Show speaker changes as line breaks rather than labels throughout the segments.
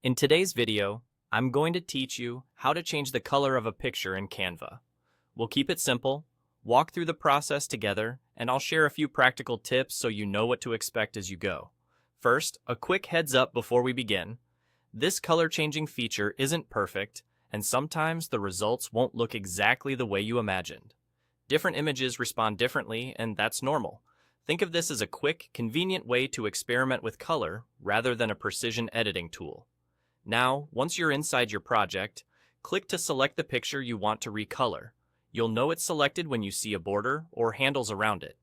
In today's video, I'm going to teach you how to change the color of a picture in Canva. We'll keep it simple, walk through the process together, and I'll share a few practical tips so you know what to expect as you go. First, a quick heads up before we begin. This color changing feature isn't perfect, and sometimes the results won't look exactly the way you imagined. Different images respond differently, and that's normal. Think of this as a quick, convenient way to experiment with color rather than a precision editing tool. Now, once you're inside your project, click to select the picture you want to recolor. You'll know it's selected when you see a border or handles around it.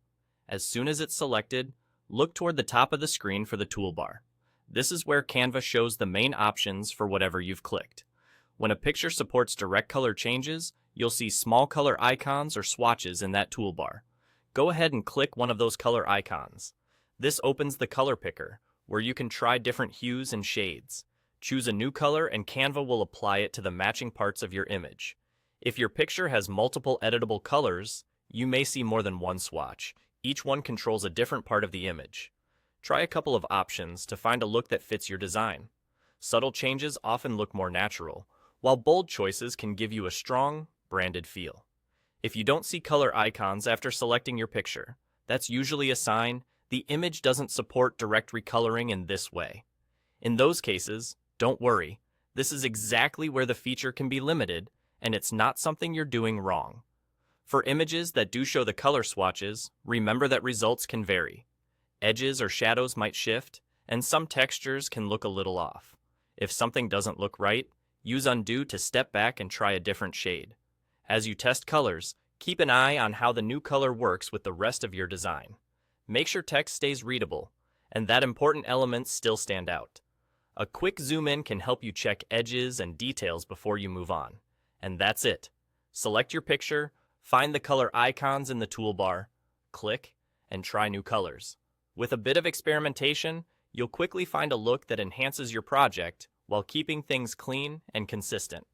As soon as it's selected, look toward the top of the screen for the toolbar. This is where Canva shows the main options for whatever you've clicked. When a picture supports direct color changes, you'll see small color icons or swatches in that toolbar. Go ahead and click one of those color icons. This opens the color picker, where you can try different hues and shades. Choose a new color and Canva will apply it to the matching parts of your image. If your picture has multiple editable colors, you may see more than one swatch. Each one controls a different part of the image. Try a couple of options to find a look that fits your design. Subtle changes often look more natural, while bold choices can give you a strong, branded feel. If you don't see color icons after selecting your picture, that's usually a sign the image doesn't support direct recoloring in this way. In those cases, don't worry. This is exactly where the feature can be limited, and it's not something you're doing wrong. For images that do show the color swatches, remember that results can vary. Edges or shadows might shift, and some textures can look a little off. If something doesn't look right, use undo to step back and try a different shade. As you test colors, keep an eye on how the new color works with the rest of your design. Make sure text stays readable, and that important elements still stand out. A quick zoom in can help you check edges and details before you move on. And that's it. Select your picture, find the color icons in the toolbar, click, and try new colors. With a bit of experimentation, you'll quickly find a look that enhances your project while keeping things clean and consistent.